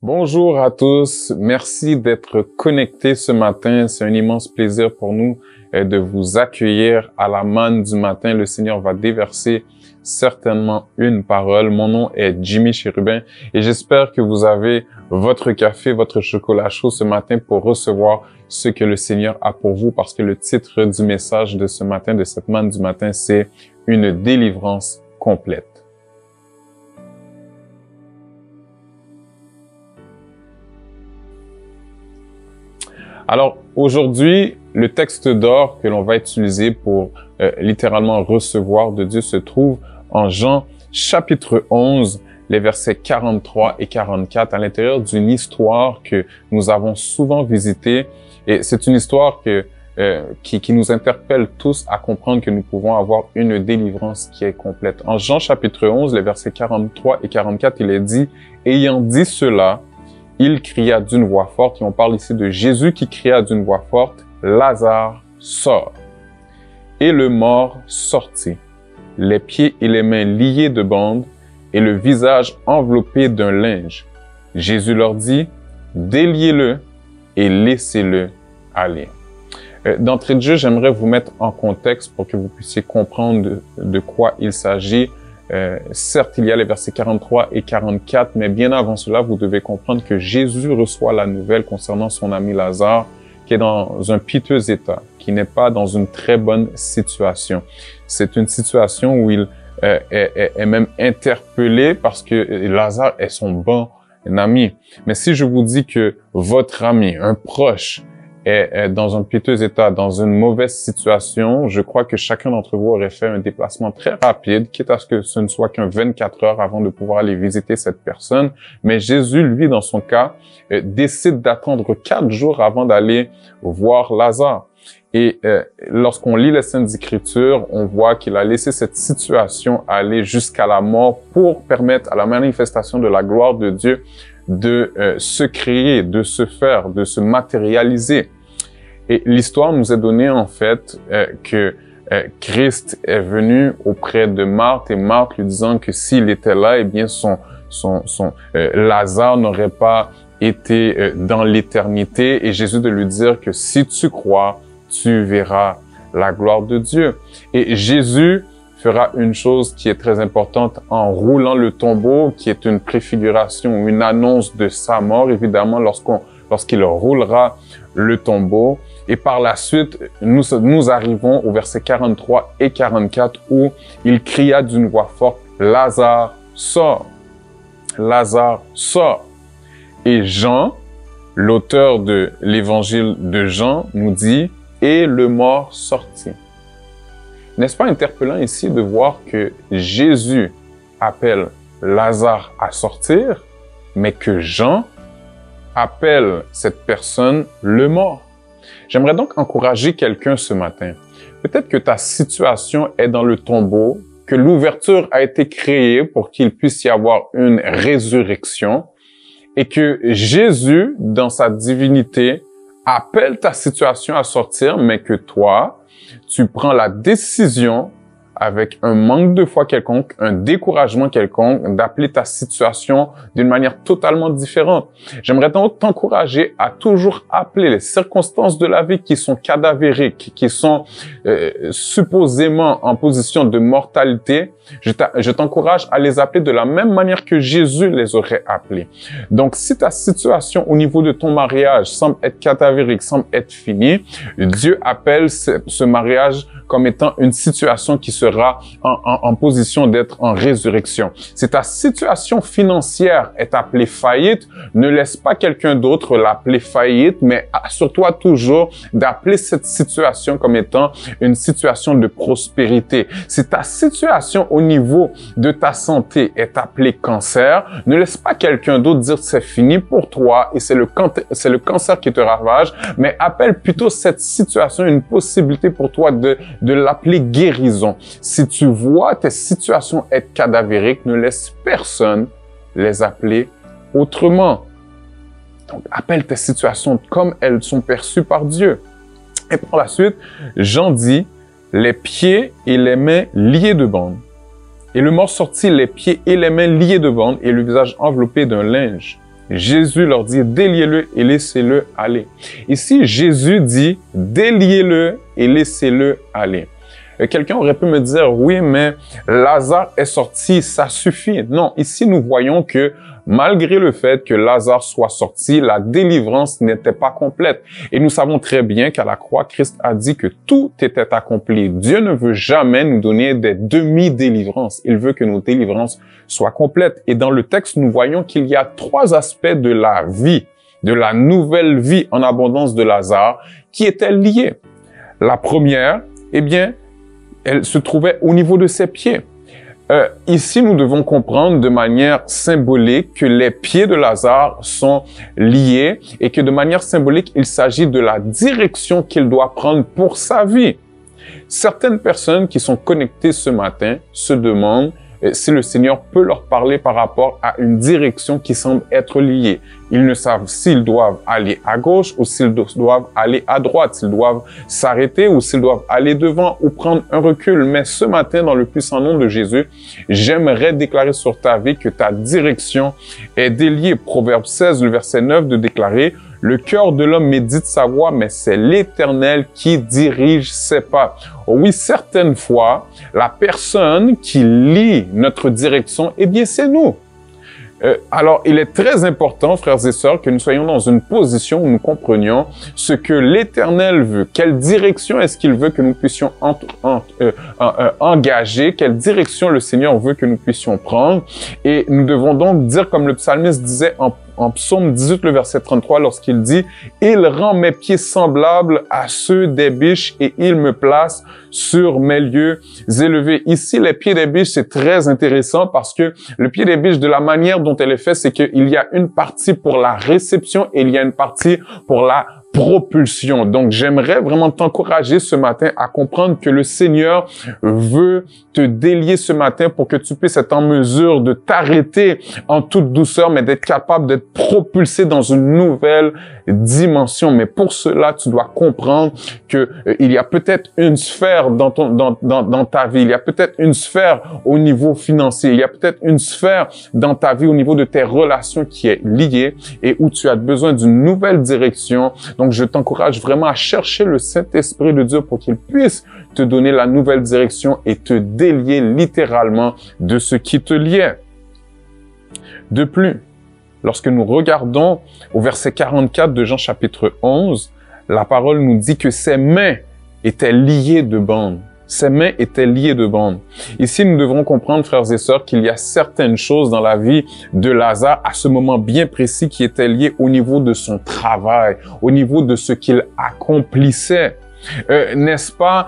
Bonjour à tous, merci d'être connectés ce matin. C'est un immense plaisir pour nous de vous accueillir à la manne du matin. Le Seigneur va déverser certainement une parole. Mon nom est Jimmy Chérubin et j'espère que vous avez votre café, votre chocolat chaud ce matin pour recevoir ce que le Seigneur a pour vous, parce que le titre du message de ce matin, de cette manne du matin, c'est « Une délivrance complète ». Alors, aujourd'hui, le texte d'or que l'on va utiliser pour littéralement recevoir de Dieu se trouve en Jean chapitre 11, les versets 43 et 44, à l'intérieur d'une histoire que nous avons souvent visitée. Et c'est une histoire qui nous interpelle tous à comprendre que nous pouvons avoir une délivrance qui est complète. En Jean chapitre 11, les versets 43 et 44, il est dit « Ayant dit cela, il cria d'une voix forte », et on parle ici de Jésus qui cria d'une voix forte, « Lazare, sort !» Et le mort sortit, les pieds et les mains liés de bandes, et le visage enveloppé d'un linge. Jésus leur dit, « Déliez-le et laissez-le aller. » D'entrée de jeu, j'aimerais vous mettre en contexte pour que vous puissiez comprendre de quoi il s'agit. Certes, il y a les versets 43 et 44, mais bien avant cela, vous devez comprendre que Jésus reçoit la nouvelle concernant son ami Lazare, qui est dans un piteux état, qui n'est pas dans une très bonne situation. C'est une situation où il est même interpellé parce que Lazare est son bon ami. Mais si je vous dis que votre ami, un proche, est dans un piteux état, dans une mauvaise situation, je crois que chacun d'entre vous aurait fait un déplacement très rapide, quitte à ce que ce ne soit qu'un 24 heures avant de pouvoir aller visiter cette personne. Mais Jésus, lui, dans son cas, décide d'attendre 4 jours avant d'aller voir Lazare. Et lorsqu'on lit les Saintes Écritures, on voit qu'il a laissé cette situation aller jusqu'à la mort pour permettre à la manifestation de la gloire de Dieu de se créer, de se faire, de se matérialiser. Et l'histoire nous est donnée en fait que Christ est venu auprès de Marthe et Marthe lui disant que s'il était là, eh bien Lazare n'aurait pas été dans l'éternité, et Jésus de lui dire que si tu crois, tu verras la gloire de Dieu. Et Jésus fera une chose qui est très importante en roulant le tombeau, qui est une préfiguration, une annonce de sa mort, évidemment, lorsqu'il roulera le tombeau. Et par la suite, nous arrivons au verset 43 et 44 où il cria d'une voix forte, « Lazare, sors! Lazare, sors! » Et Jean, l'auteur de l'évangile de Jean, nous dit, « Et le mort sortit. » N'est-ce pas interpellant ici de voir que Jésus appelle Lazare à sortir, mais que Jean appelle cette personne le mort? J'aimerais donc encourager quelqu'un ce matin. Peut-être que ta situation est dans le tombeau, que l'ouverture a été créée pour qu'il puisse y avoir une résurrection, et que Jésus, dans sa divinité, appelle ta situation à sortir, mais que toi, tu prends la décision, avec un manque de foi quelconque, un découragement quelconque, d'appeler ta situation d'une manière totalement différente. J'aimerais donc t'encourager à toujours appeler les circonstances de la vie qui sont cadavériques, qui sont supposément en position de mortalité. Je t'encourage à les appeler de la même manière que Jésus les aurait appelés. Donc, si ta situation au niveau de ton mariage semble être cadavérique, semble être finie, Dieu appelle ce mariage comme étant une situation qui sera en position d'être en résurrection. Si ta situation financière est appelée faillite, ne laisse pas quelqu'un d'autre l'appeler faillite, mais assure-toi toujours d'appeler cette situation comme étant une situation de prospérité. Si ta situation au niveau de ta santé est appelée cancer, ne laisse pas quelqu'un d'autre dire c'est fini pour toi et c'est le cancer qui te ravage, mais appelle plutôt cette situation une possibilité pour toi de l'appeler guérison. Si tu vois tes situations être cadavériques, ne laisse personne les appeler autrement. Donc, appelle tes situations comme elles sont perçues par Dieu. Et par la suite, Jean dit, les pieds et les mains liés de bandes. Et le mort sortit, les pieds et les mains liés de bandes et le visage enveloppé d'un linge. Jésus leur dit, déliez-le et laissez-le aller. Ici, Jésus dit, déliez-le et laissez-le aller. Quelqu'un aurait pu me dire, oui, mais Lazare est sorti, ça suffit. Non, ici, nous voyons que malgré le fait que Lazare soit sorti, la délivrance n'était pas complète. Et nous savons très bien qu'à la croix, Christ a dit que tout était accompli. Dieu ne veut jamais nous donner des demi-délivrances. Il veut que nos délivrances soient complètes. Et dans le texte, nous voyons qu'il y a 3 aspects de la vie, de la nouvelle vie en abondance de Lazare, qui étaient liés. La première, eh bien, elle se trouvait au niveau de ses pieds. Ici, nous devons comprendre de manière symbolique que les pieds de Lazare sont liés et que de manière symbolique, il s'agit de la direction qu'il doit prendre pour sa vie. Certaines personnes qui sont connectées ce matin se demandent si le Seigneur peut leur parler par rapport à une direction qui semble être liée. Ils ne savent s'ils doivent aller à gauche ou s'ils doivent aller à droite, s'ils doivent s'arrêter ou s'ils doivent aller devant ou prendre un recul. Mais ce matin, dans le puissant nom de Jésus, j'aimerais déclarer sur ta vie que ta direction est déliée. Proverbe 16, le verset 9 de déclarer: le cœur de l'homme médite sa voie, mais c'est l'Éternel qui dirige ses pas. Oh oui, certaines fois, la personne qui lit notre direction, eh bien, c'est nous. Alors, il est très important, frères et sœurs, que nous soyons dans une position où nous comprenions ce que l'Éternel veut. Quelle direction est-ce qu'il veut que nous puissions engager? Quelle direction le Seigneur veut que nous puissions prendre? Et nous devons donc dire, comme le psalmiste disait en psaume 18, le verset 33, lorsqu'il dit « Il rend mes pieds semblables à ceux des biches et il me place sur mes lieux élevés. » Ici, les pieds des biches, c'est très intéressant parce que le pied des biches, de la manière dont elle est faite, c'est qu'il y a une partie pour la réception et il y a une partie pour la propulsion. Donc, j'aimerais vraiment t'encourager ce matin à comprendre que le Seigneur veut te délier ce matin pour que tu puisses être en mesure de t'arrêter en toute douceur, mais d'être capable d'être propulsé dans une nouvelle dimension. Mais pour cela, tu dois comprendre que il y a peut-être une sphère dans ta vie, il y a peut-être une sphère au niveau financier, il y a peut-être une sphère dans ta vie au niveau de tes relations qui est liée et où tu as besoin d'une nouvelle direction. Donc, je t'encourage vraiment à chercher le Saint-Esprit de Dieu pour qu'il puisse te donner la nouvelle direction et te délier littéralement de ce qui te liait. De plus, lorsque nous regardons au verset 44 de Jean chapitre 11, la parole nous dit que ses mains étaient liées de bandes. Ses mains étaient liées de bandes. Ici, nous devrons comprendre, frères et sœurs, qu'il y a certaines choses dans la vie de Lazare à ce moment bien précis qui étaient liées au niveau de son travail, au niveau de ce qu'il accomplissait. N'est-ce pas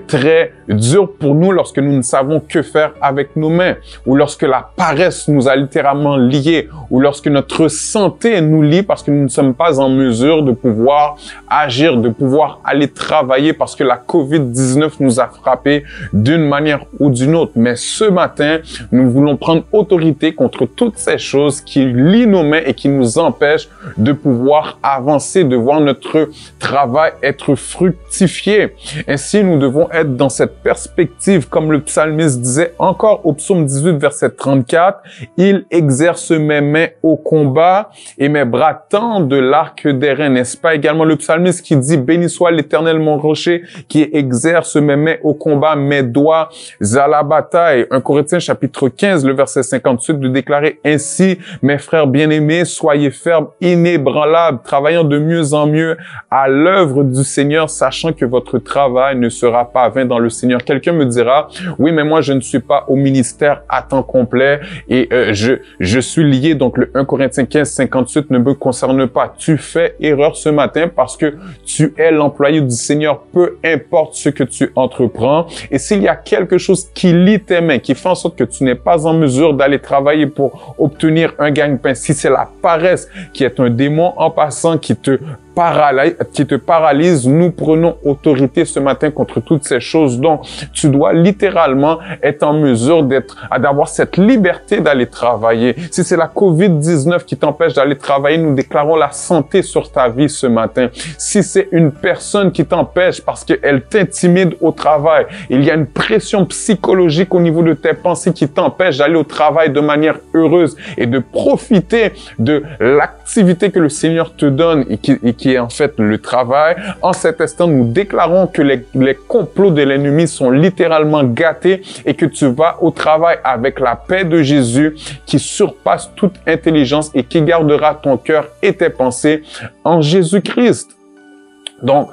très dur pour nous lorsque nous ne savons que faire avec nos mains, ou lorsque la paresse nous a littéralement liés, ou lorsque notre santé nous lie parce que nous ne sommes pas en mesure de pouvoir agir, de pouvoir aller travailler parce que la COVID-19 nous a frappés d'une manière ou d'une autre. Mais ce matin, nous voulons prendre autorité contre toutes ces choses qui lient nos mains et qui nous empêchent de pouvoir avancer, de voir notre travail être fructifié. Ainsi, nous devons être dans cette perspective, comme le psalmiste disait encore au psaume 18, verset 34, « Il exerce mes mains au combat et mes bras tendent de l'arc d'airain. » N'est-ce pas également le psalmiste qui dit « Béni soit l'Éternel mon rocher qui exerce mes mains au combat, mes doigts à la bataille. » 1 Corinthiens chapitre 15, le verset 58 de déclarer « Ainsi, mes frères bien-aimés, soyez fermes, inébranlables, travaillant de mieux en mieux à l'œuvre du Seigneur, sachant que votre travail ne sera pas vain dans le Seigneur. » Quelqu'un me dira, oui, mais moi, je ne suis pas au ministère à temps complet et je suis lié. Donc, le 1 Corinthiens 15, 58 ne me concerne pas. Tu fais erreur ce matin parce que tu es l'employé du Seigneur, peu importe ce que tu entreprends. Et s'il y a quelque chose qui lie tes mains, qui fait en sorte que tu n'es pas en mesure d'aller travailler pour obtenir un gagne-pain, si c'est la paresse qui est un démon en passant, qui te paralyse, nous prenons autorité ce matin contre toutes ces choses. Donc, tu dois littéralement être en mesure d'avoir cette liberté d'aller travailler. Si c'est la COVID-19 qui t'empêche d'aller travailler, nous déclarons la santé sur ta vie ce matin. Si c'est une personne qui t'empêche parce qu'elle t'intimide au travail, il y a une pression psychologique au niveau de tes pensées qui t'empêche d'aller au travail de manière heureuse et de profiter de l'activité que le Seigneur te donne et qui est en fait le travail. En cet instant, nous déclarons que les complots de l'ennemi sont littéralement gâtés et que tu vas au travail avec la paix de Jésus qui surpasse toute intelligence et qui gardera ton cœur et tes pensées en Jésus-Christ. Donc,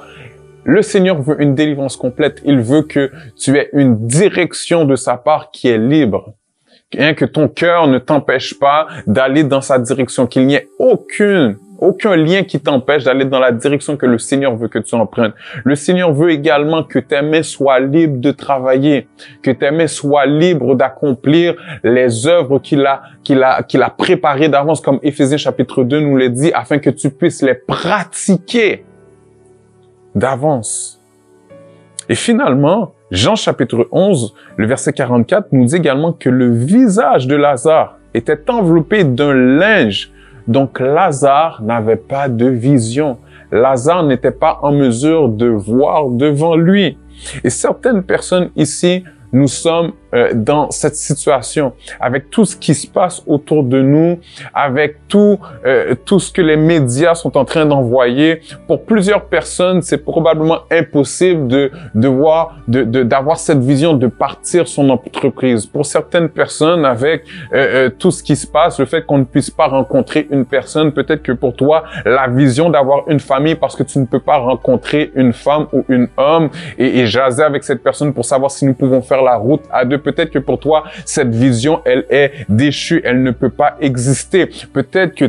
le Seigneur veut une délivrance complète. Il veut que tu aies une direction de sa part qui est libre. Que ton cœur ne t'empêche pas d'aller dans sa direction, qu'il n'y ait aucun lien qui t'empêche d'aller dans la direction que le Seigneur veut que tu empruntes. Le Seigneur veut également que tes mains soient libres de travailler, que tes mains soient libres d'accomplir les œuvres qu'il a préparées d'avance, comme Éphésiens chapitre 2 nous le dit, afin que tu puisses les pratiquer d'avance. Et finalement, Jean chapitre 11, le verset 44 nous dit également que le visage de Lazare était enveloppé d'un linge. Donc Lazare n'avait pas de vision. Lazare n'était pas en mesure de voir devant lui. Et certaines personnes ici, nous sommes dans cette situation, avec tout ce qui se passe autour de nous, avec tout ce que les médias sont en train d'envoyer. Pour plusieurs personnes, c'est probablement impossible d'avoir cette vision de partir son entreprise. Pour certaines personnes, avec tout ce qui se passe, le fait qu'on ne puisse pas rencontrer une personne, peut-être que pour toi, la vision d'avoir une famille parce que tu ne peux pas rencontrer une femme ou un homme et jaser avec cette personne pour savoir si nous pouvons faire la route à deux. Peut-être que pour toi, cette vision, elle est déchue, elle ne peut pas exister. Peut-être que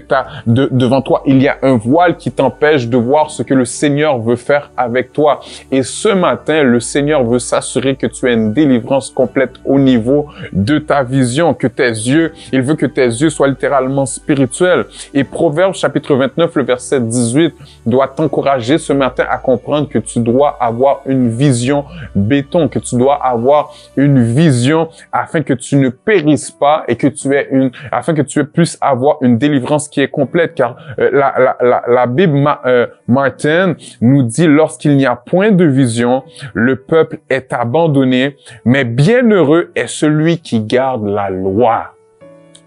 devant toi, il y a un voile qui t'empêche de voir ce que le Seigneur veut faire avec toi. Et ce matin, le Seigneur veut s'assurer que tu aies une délivrance complète au niveau de ta vision, que tes yeux, il veut que tes yeux soient littéralement spirituels. Et Proverbes chapitre 29, le verset 18, doit t'encourager ce matin à comprendre que tu dois avoir une vision béton, que tu dois avoir une vision afin que tu ne périsses pas et que afin que tu puisses avoir une délivrance qui est complète. Car la Bible Martin nous dit, lorsqu'il n'y a point de vision, le peuple est abandonné, mais bienheureux est celui qui garde la loi.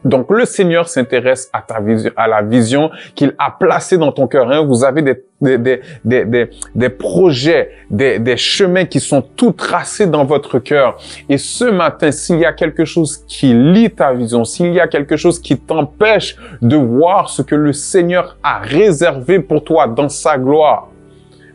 Donc, le Seigneur s'intéresse à ta vision, à la vision qu'il a placée dans ton cœur. Vous avez des projets, des chemins qui sont tout tracés dans votre cœur. Et ce matin, s'il y a quelque chose qui lie ta vision, s'il y a quelque chose qui t'empêche de voir ce que le Seigneur a réservé pour toi dans sa gloire,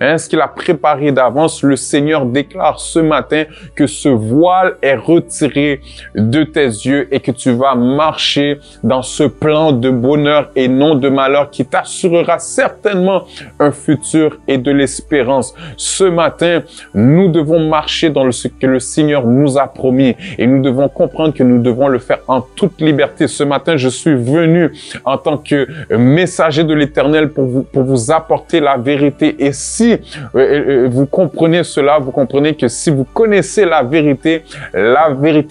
ce qu'il a préparé d'avance, le Seigneur déclare ce matin que ce voile est retiré de tes yeux et que tu vas marcher dans ce plan de bonheur et non de malheur qui t'assurera certainement un futur et de l'espérance. Ce matin, nous devons marcher dans ce que le Seigneur nous a promis et nous devons comprendre que nous devons le faire en toute liberté. Ce matin, je suis venu en tant que messager de l'Éternel pour vous apporter la vérité. Et si vous comprenez cela, vous comprenez que si vous connaissez la vérité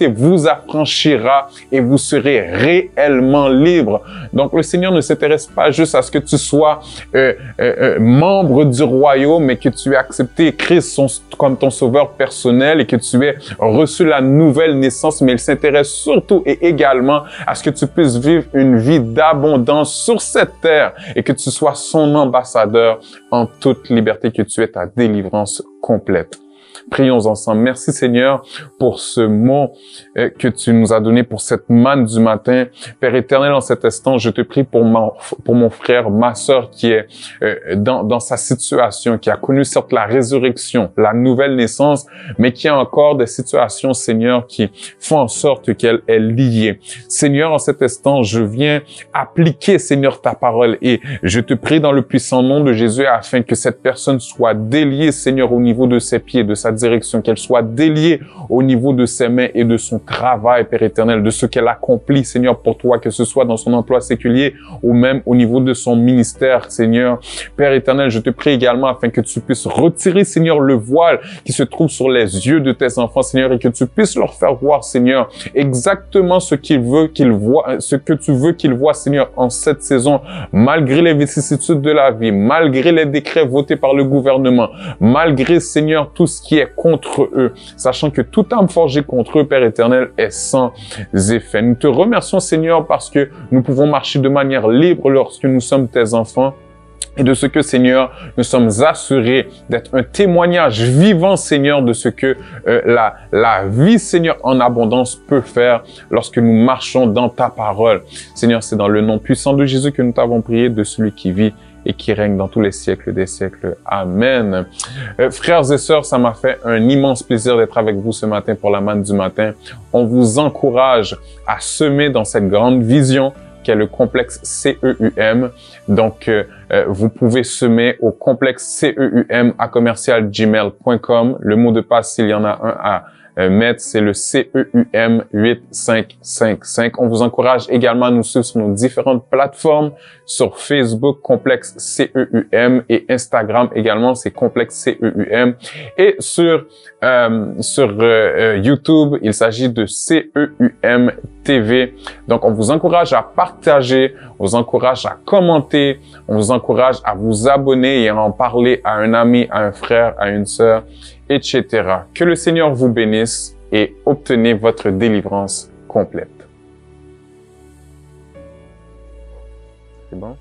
vous affranchira et vous serez réellement libre. Donc, le Seigneur ne s'intéresse pas juste à ce que tu sois membre du royaume, mais que tu aies accepté Christ comme ton sauveur personnel et que tu aies reçu la nouvelle naissance, mais il s'intéresse surtout et également à ce que tu puisses vivre une vie d'abondance sur cette terre et que tu sois son ambassadeur en toute liberté, que tu aies ta délivrance complète. Prions ensemble. Merci Seigneur pour ce mot que tu nous as donné, pour cette manne du matin. Père éternel, en cet instant, je te prie pour mon frère, ma sœur qui est dans sa situation, qui a connu certes la résurrection, la nouvelle naissance, mais qui a encore des situations, Seigneur, qui font en sorte qu'elle est liée. Seigneur, en cet instant, je viens appliquer, Seigneur, ta parole et je te prie dans le puissant nom de Jésus afin que cette personne soit déliée, Seigneur, au niveau de ses pieds, de sa direction, qu'elle soit déliée au niveau de ses mains et de son travail, Père éternel, de ce qu'elle accomplit, Seigneur, pour toi, que ce soit dans son emploi séculier ou même au niveau de son ministère, Seigneur. Père éternel, je te prie également afin que tu puisses retirer, Seigneur, le voile qui se trouve sur les yeux de tes enfants, Seigneur, et que tu puisses leur faire voir, Seigneur, exactement ce qu'il veut qu'ils voient, ce que tu veux qu'ils voient, Seigneur, en cette saison, malgré les vicissitudes de la vie, malgré les décrets votés par le gouvernement, malgré, Seigneur, tout ce qui est contre eux, sachant que toute âme forgée contre eux, Père éternel, est sans effet. Nous te remercions, Seigneur, parce que nous pouvons marcher de manière libre lorsque nous sommes tes enfants. Et de ce que, Seigneur, nous sommes assurés d'être un témoignage vivant, Seigneur, de ce que la vie, Seigneur, en abondance peut faire lorsque nous marchons dans ta parole. Seigneur, c'est dans le nom puissant de Jésus que nous t'avons prié, de celui qui vit et qui règne dans tous les siècles des siècles. Amen. Frères et sœurs, ça m'a fait un immense plaisir d'être avec vous ce matin pour la manne du matin. On vous encourage à semer dans cette grande vision qu'est le complexe CEUM. Donc, vous pouvez semer au complexe CEUM@gmail.com. Le mot de passe, s'il y en a un à mettre, c'est le CEUM 8555. On vous encourage également à nous suivre sur nos différentes plateformes, sur Facebook, complexe CEUM, et Instagram également, c'est complexe CEUM. Et sur YouTube, il s'agit de CEUM TV. Donc, on vous encourage à partager, on vous encourage à commenter, on vous encourage à vous abonner et à en parler à un ami, à un frère, à une sœur, etc. Que le Seigneur vous bénisse et obtenez votre délivrance complète. C'est bon?